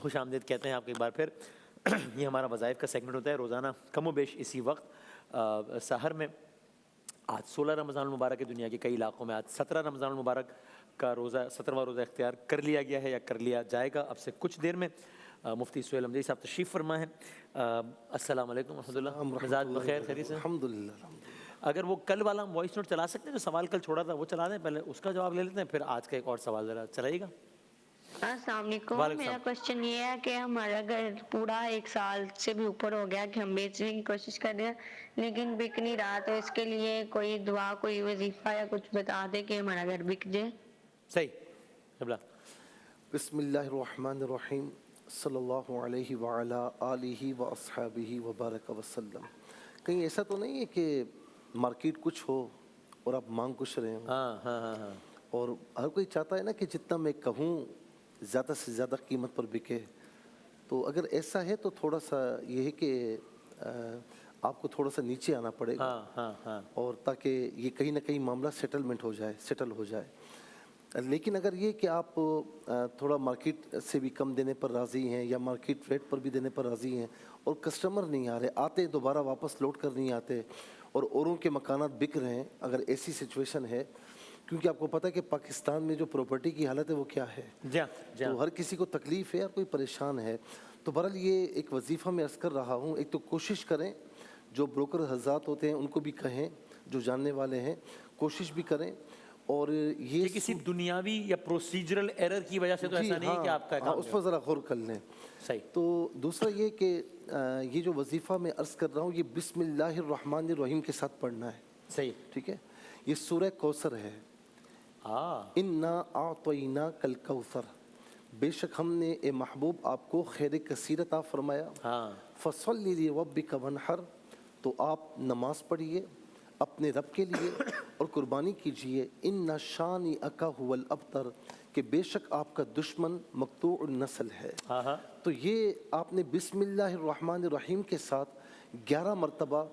خوش آمدید کہتے ہیں آپ کو ایک بار پھر. یہ ہمارا وظائف کا سیگمنٹ ہوتا ہے روزانہ کم و بیش اسی وقت سحر میں. آج 16 رمضان المبارک ہے. دنیا کے کئی علاقوں میں آج 17 رمضان المبارک کا روزہ 17واں روزہ اختیار کر لیا گیا ہے یا کر لیا جائے گا اب سے کچھ دیر میں. مفتی سہیل امجدی صاحب تشریف فرما ہیں. السلام علیکم ورحمۃ اللہ. مزاج بخیر؟ خیریت سے؟ الحمدللہ. اگر وہ کل والا ہم وائس نوٹ چلا سکتے ہیں جو سوال کل چھوڑا تھا وہ چلا دیں, پہلے اس کا جواب لے لیتے ہیں, پھر آج کا ایک اور سوال ذرا چلائیے گا. السلام علیکم. وعلیکم میرا السلام. کوشچن یہ ہے کہ ہمارا گھر پورا 1 سال سے بھی اوپر ہو گیا کہ ہم بیچنے کی کوشش کر رہے ہیں لیکن بک نہیں رہا, تو اس کے لیے کوئی دعا کوئی وظیفہ یا کچھ بتا دے کہ ہمارا گھر بک جائے. صحیح. قبلہ. بسم اللہ الرحمن الرحیم. صلی اللہ علیہ وعلا آلہ و اصحابہ وبارک وسلم. کہیں ایسا تو نہیں ہے کہ مارکیٹ کچھ ہو اور آپ مانگ کچھ رہے ہوں؟ ہاں. اور ہر کوئی چاہتا ہے نا کہ جتنا میں کہوں زیادہ سے زیادہ قیمت پر بکے. تو اگر ایسا ہے تو تھوڑا سا یہ ہے کہ آپ کو تھوڑا سا نیچے آنا پڑے گا. ہاں. اور تاکہ یہ کہیں نہ کہیں معاملہ سیٹل ہو جائے. لیکن اگر یہ کہ آپ تھوڑا مارکیٹ سے بھی کم دینے پر راضی ہیں یا مارکیٹ ریٹ پر بھی دینے پر راضی ہیں اور کسٹمر نہیں آ رہے, آتے دوبارہ واپس لوٹ کر نہیں آتے اور اوروں کے مکانات بک رہے ہیں, اگر ایسی سچویشن ہے, کیونکہ آپ کو پتہ ہے کہ پاکستان میں جو پراپرٹی کی حالت ہے وہ کیا ہے, تو ہر کسی کو تکلیف ہے, ہر کوئی پریشان ہے. تو بہرحال یہ ایک وظیفہ میں عرض کر رہا ہوں. ایک تو کوشش کریں, جو بروکر حضرات ہوتے ہیں ان کو بھی کہیں, جو جاننے والے ہیں کوشش بھی کریں. اور یہ کسی دنیاوی یا پروسیجرل ایرر کی وجہ سے تو ایسا نہیں ہے کہ آپ کا اس پر ذرا غور کر لیں. صحیح. تو دوسرا یہ کہ یہ جو وظیفہ میں عرض کر رہا ہوں یہ بسم اللہ الرحمن الرحیم کے ساتھ پڑھنا ہے. صحیح. ٹھیک ہے. یہ سورہ کوثر ہے. انا اعطیناک الکوثر, بے شک ہم نے اے محبوب آپ کو خیر کثیر عطا فرمایا. فصلی لربک وانحر, تو آپ نماز پڑھیے اپنے رب کے لیے اور قربانی کیجئے. ان شانئک ھو الابتر, کہ بے شک آپ کا دشمن مقطوع النسل ہے. تو یہ آپ نے بسم اللہ الرحمن الرحیم کے ساتھ 11 مرتبہ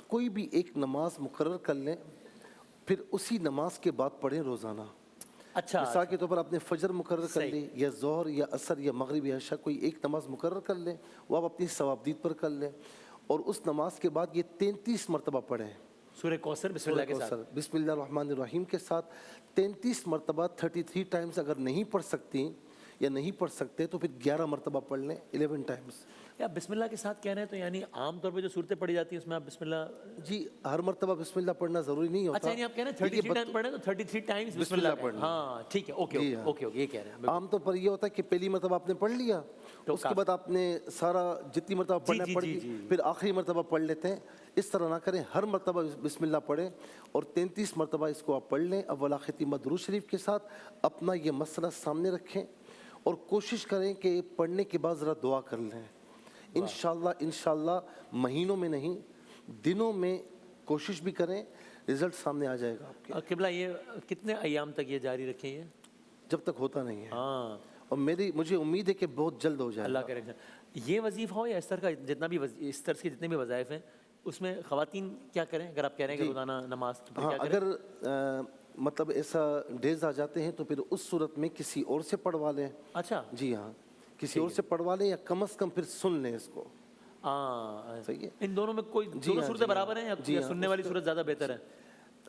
کوئی بھی ایک نماز مقرر کر لیں, پھر اسی نماز کے بعد پڑھیں روزانہ. اچھا. مثال کے طور پر آپ نے فجر مقرر کر لی یا ظہر یا عصر یا مغرب یا عشاء, کوئی ایک نماز مقرر کر لیں, وہ آپ اپنی ثوابدید پر کر لیں, اور اس نماز کے بعد یہ 33 مرتبہ پڑھیں سورہ کوثر بسم اللہ کے ساتھ. بسم اللہ الرحمن الرحیم کے ساتھ 33 مرتبہ 33 ٹائمز. اگر نہیں پڑھ سکتی یا نہیں پڑھ سکتے تو پھر 11 مرتبہ پڑھ لیں 11 ٹائمز. یا بسم اللہ کے ساتھ کہہ رہے ہیں تو یعنی عام طور پہ جو صورتیں پڑھی جاتی ہیں اس میں آپ بسم اللہ, جی ہر مرتبہ بسم اللہ پڑھنا ضروری نہیں ہوتا. اچھا یعنی آپ کہہ رہے ہیں 33 ٹائم پڑھیں تو 33 ٹائمز بسم اللہ پڑھیں. ہاں ٹھیک ہے. اوکے یہ کہہ رہے ہیں. عام طور پر یہ ہوتا ہے کہ پہلی مرتبہ آپ نے پڑھ لیا, اس کے بعد آپ نے سارا جتنی مرتبہ پڑھنا پڑھ لی, پھر آخری مرتبہ پڑھ لیتے ہیں. اس طرح نہ کریں, ہر مرتبہ بسم اللہ پڑھیں اور 33 مرتبہ اس کو آپ پڑھ لیں. اولا ختیمہ درود شریف کے ساتھ اپنا یہ مسئلہ سامنے رکھیں اور کوشش کریں کہ پڑھنے کے بعد ذرا دعا کر لیں. انشاءاللہ مہینوں میں نہیں دنوں میں کوشش بھی کریں, رزلٹ سامنے آ جائے گا آپ کے. قبلہ یہ کتنے ایام تک یہ جاری رکھیں یہ؟ جب تک ہوتا نہیں ہے. اور مجھے امید ہے کہ بہت جلد ہو جائے. اللہ کرے. یہ وظیفہ ہو یا اس طرح کا جتنا بھی اس طرح کے جتنے بھی وظائف ہیں اس میں خواتین کیا کریں؟ اگر آپ کہہ رہے ہیں کہ روزانہ نماز, اگر مطلب ایسا ڈیز آ جاتے ہیں تو پھر اس صورت میں کسی اور سے پڑھوا لیں. اچھا. جی ہاں, کسی اور سے پڑھوا لیں یا کم از کم پھر سن لیں اس کو. صحیح ہے. ان دونوں میں کوئی دونوں صورتیں برابر ہیں یا سننے والی صورت زیادہ بہتر ہے؟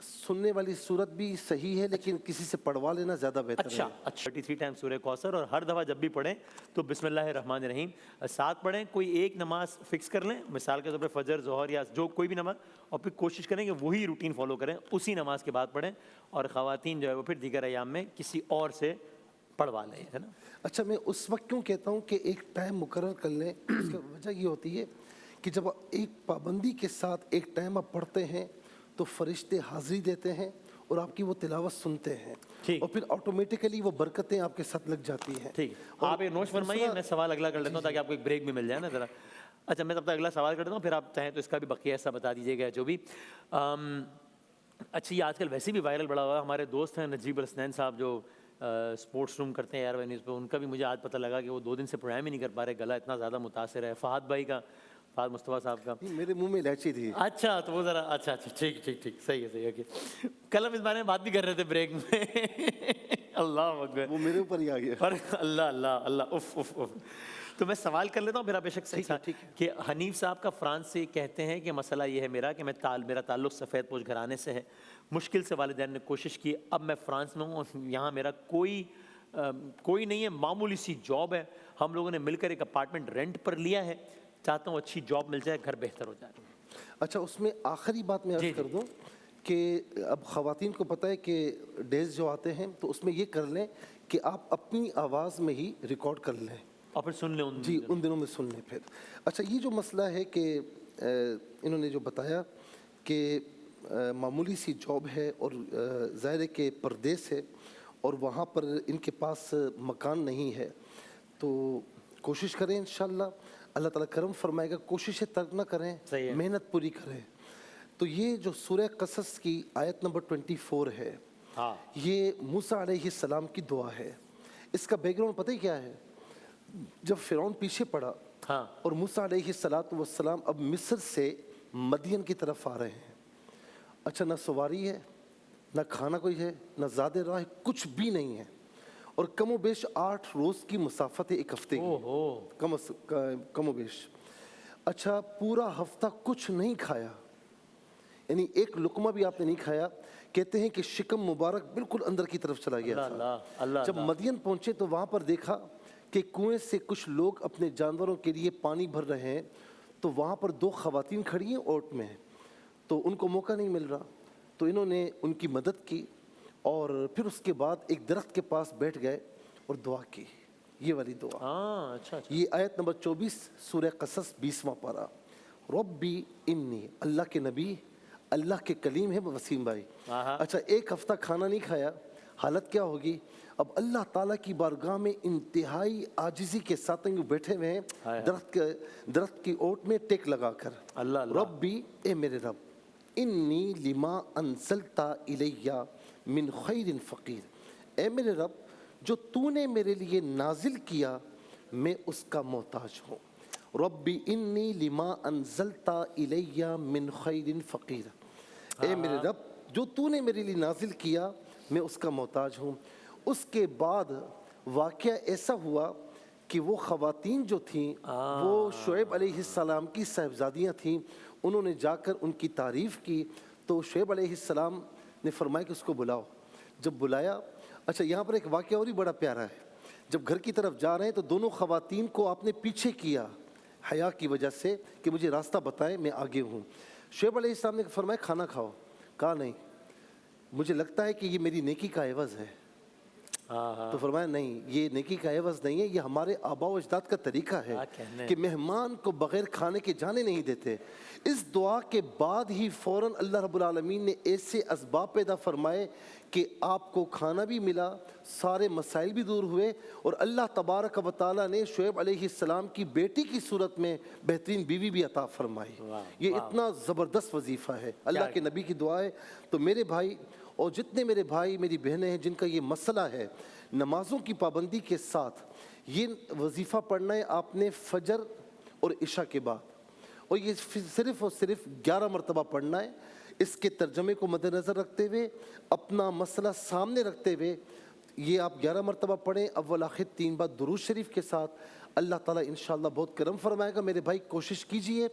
سننے والی صورت بھی صحیح ہے لیکن کسی سے پڑھوا لینا زیادہ بہتر ہے. اچھا 33 ٹائم سورہ کوثر, اور ہر دفعہ جب بھی پڑھیں تو بسم اللہ الرحمن الرحیم ساتھ پڑھیں. کوئی ایک نماز فکس کر لیں, مثال کے طور پہ فجر, ظہر یا جو کوئی بھی نماز, اور پھر کوشش کریں کہ وہی روٹین فالو کریں, اسی نماز کے بعد پڑھیں. اور خواتین جو ہے وہ پھر دیگر ایام میں کسی اور سے پڑھوا لیں, ہے نا. اچھا, میں اس وقت کیوں کہتا ہوں کہ ایک ٹائم مقرر کر لیں, اس کی وجہ یہ ہوتی ہے کہ جب ایک پابندی کے ساتھ ایک ٹائم آپ پڑھتے ہیں تو فرشتے حاضری دیتے ہیں اور آپ کی وہ تلاوت سنتے ہیں, اور پھر آٹومیٹیکلی وہ برکتیں آپ کے ساتھ لگ جاتی ہیں. ٹھیک ہے, آپ ایک نوٹ فرمائیے, میں سوال اگلا کر لیتا ہوں تاکہ آپ کو ایک بریک بھی مل جائے نا ذرا. اچھا, میں تب تک اگلا سوال کر دیتا ہوں, پھر آپ چاہیں تو اس کا بھی بقیہ ایسا بتا دیجیے گا جو بھی. اچھا, یہ آج کل ویسے بھی وائرل بڑا ہوا ہے. ہمارے دوست ہیں نجیب الحسنین صاحب جو اسپورٹس روم کرتے ہیں ایئر وینیوز پہ, ان کا بھی مجھے آج پتہ لگا کہ وہ 2 دن سے پروگرام ہی نہیں کر پا رہے, گلا اتنا زیادہ متاثر ہے. فہد بھائی کا, فہد مصطفیٰ صاحب کا, میرے منہ میں الائچی تھی. اچھا, تو وہ ذرا اچھا ٹھیک صحیح ہے. اوکے, کل ہم اس بارے میں بات بھی کر رہے تھے بریک میں. اللہ اکبر, وہ میرے اوپر ہی آ گیا. اللہ اف. تو میں سوال کر لیتا ہوں پھر آپ بے شک ٹھیک ہے، ٹھیک ہے۔ کہ حنیف صاحب کا فرانس سے کہتے ہیں کہ مسئلہ یہ ہے میرا کہ میرا تعلق سفید پوش گھرانے سے ہے، مشکل سے والدین نے کوشش کی، اب میں فرانس میں ہوں اور یہاں میرا کوئی نہیں ہے، معمولی سی جاب ہے، ہم لوگوں نے مل کر ایک اپارٹمنٹ رینٹ پر لیا ہے، چاہتا ہوں اچھی جاب مل جائے، گھر بہتر ہو جائے۔ اچھا، اس میں آخری بات میں عرض کر دوں کہ اب خواتین کو پتہ ہے کہ ڈیز جو آتے ہیں تو اس میں یہ کر لیں کہ آپ اپنی آواز میں ہی ریکارڈ کر لیں، اور پھر سن لیں جی ان دنوں میں سن لیں پھر۔ اچھا، یہ جو مسئلہ ہے کہ انہوں نے جو بتایا کہ معمولی سی جاب ہے اور ظاہر ہے کہ پردیس ہے اور وہاں پر ان کے پاس مکان نہیں ہے، تو کوشش کریں انشاءاللہ اللہ تعالیٰ کرم فرمائے گا، کوششیں ترک نہ کریں، محنت پوری کریں۔ تو یہ جو سورہ قصص کی آیت نمبر 24 ہے، یہ موسیٰ علیہ السلام کی دعا ہے۔ اس کا بیک گراؤنڈ پتہ ہی کیا ہے؟ جب فرعون پیچھے پڑا اور موسیٰ علیہ السلام اب مصر سے مدین کی طرف آ رہے ہیں، اچھا نہ سواری ہے، نہ کھانا کوئی ہے، نہ زیادہ راہ ہے، کچھ بھی نہیں ہے، اور کم و بیش 8 روز کی مسافت ہے، ایک ہفتے کی کم و بیش۔ اچھا، پورا ہفتہ کچھ نہیں کھایا، یعنی ایک لقمہ بھی آپ نے نہیں کھایا۔ کہتے ہیں کہ شکم مبارک بالکل اندر کی طرف چلا گیا تھا۔ جب مدین پہنچے تو وہاں پر دیکھا کہ کنویں سے کچھ لوگ اپنے جانوروں کے لیے پانی بھر رہے ہیں، تو وہاں پر 2 خواتین کھڑی ہیں اوٹ میں، تو ان کو موقع نہیں مل رہا، تو انہوں نے ان کی مدد کی اور پھر اس کے بعد ایک درخت کے پاس بیٹھ گئے اور دعا کی، یہ والی دعا۔ یہ آیت نمبر 24 سورہ قصص 20واں پارہ۔ ربی انی، اللہ کے نبی، اللہ کے کلیم ہے وسیم بھائی۔ اچھا، ایک ہفتہ کھانا نہیں کھایا، حالت کیا ہوگی؟ اب اللہ تعالیٰ کی بارگاہ میں انتہائی عاجزی کے ساتھ بیٹھے ہوئے ہیں، درخت کی اوٹ میں ٹیک لگا کر، ربی، اے میرے رب، انی لما انزلت الی من خیر فقیر، اے میرے رب جو تو نے میرے لیے نازل کیا میں اس کا محتاج ہوں۔ ربی انی لما انزلت الی من خیر فقیر، اے میرے رب جو تو نے میرے لیے نازل کیا میں اس کا محتاج ہوں۔ اس کے بعد واقعہ ایسا ہوا کہ وہ خواتین جو تھیں وہ شعیب علیہ السلام کی صاحبزادیاں تھیں، انہوں نے جا کر ان کی تعریف کی، تو شعیب علیہ السلام نے فرمایا کہ اس کو بلاؤ۔ جب بلایا، اچھا یہاں پر ایک واقعہ اور ہی بڑا پیارا ہے، جب گھر کی طرف جا رہے ہیں تو دونوں خواتین کو آپ نے پیچھے کیا حیا کی وجہ سے کہ مجھے راستہ بتائیں، میں آگے ہوں۔ شعیب علیہ السلام نے فرمایا کھانا کھاؤ، کہا نہیں، مجھے لگتا ہے کہ یہ میری نیکی کا عوض ہے، تو فرمایا نہیں، یہ نیکی کا عوض نہیں ہے، یہ ہمارے آباء و اجداد کا طریقہ ہے کہ مہمان کو بغیر کھانے کے جانے نہیں دیتے۔ اس دعا کے بعد ہی فوراً اللہ رب العالمین نے ایسے اسباب پیدا فرمائے کہ آپ کو کھانا بھی ملا، سارے مسائل بھی دور ہوئے، اور اللہ تبارک و تعالیٰ نے شعیب علیہ السلام کی بیٹی کی صورت میں بہترین بیوی بھی عطا فرمائی۔ یہ اتنا زبردست وظیفہ ہے، اللہ کے نبی کی دعا ہے۔ تو میرے بھائی اور جتنے میرے بھائی میری بہنیں ہیں جن کا یہ مسئلہ ہے، نمازوں کی پابندی کے ساتھ یہ وظیفہ پڑھنا ہے آپ نے فجر اور عشاء کے بعد، اور یہ صرف اور صرف 11 مرتبہ پڑھنا ہے۔ اس کے ترجمے کو مد نظر رکھتے ہوئے، اپنا مسئلہ سامنے رکھتے ہوئے یہ آپ 11 مرتبہ پڑھیں، اول آخر 3 بار درود شریف کے ساتھ۔ اللہ تعالیٰ انشاءاللہ بہت کرم فرمائے گا۔ میرے بھائی کوشش کیجئے،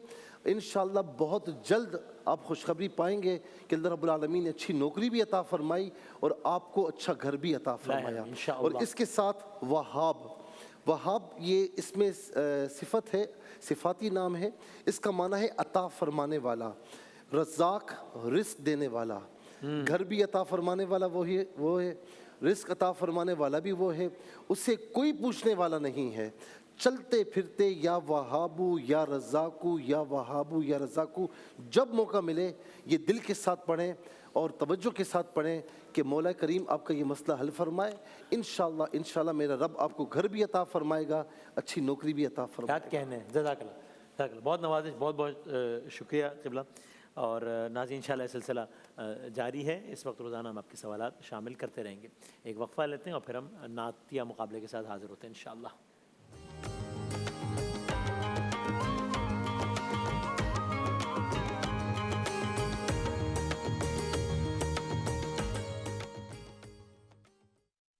انشاءاللہ بہت جلد آپ خوشخبری پائیں گے کہ اللہ رب العالمین نے اچھی نوکری بھی عطا فرمائی اور آپ کو اچھا گھر بھی عطا فرمایا۔ اور اس کے ساتھ وہاب یہ اس میں صفت ہے، صفاتی نام ہے، اس کا معنی ہے عطا فرمانے والا، رزاق رزق دینے والا، گھر بھی عطا فرمانے والا وہ ہے، رزق عطا فرمانے والا بھی وہ ہے، اس سے کوئی پوچھنے والا نہیں ہے۔ چلتے پھرتے یا وہابو یا رزاقو یا وہابو یا رزاقو، جب موقع ملے یہ دل کے ساتھ پڑھیں اور توجہ کے ساتھ پڑھیں کہ مولا کریم آپ کا یہ مسئلہ حل فرمائے۔ انشاءاللہ میرا رب آپ کو گھر بھی عطا فرمائے گا، اچھی نوکری بھی عطا فرمائے گا۔ کیا کہنے ہیں، جزاک اللہ، بہت نوازش، بہت بہت شکریہ قبلہ۔ اور ناظرین انشاءاللہ یہ سلسلہ جاری ہے، اس وقت روزانہ ہم آپ کے سوالات شامل کرتے رہیں گے۔ ایک وقفہ لیتے ہیں اور پھر ہم نعتیہ مقابلے کے ساتھ حاضر ہوتے ہیں انشاءاللہ۔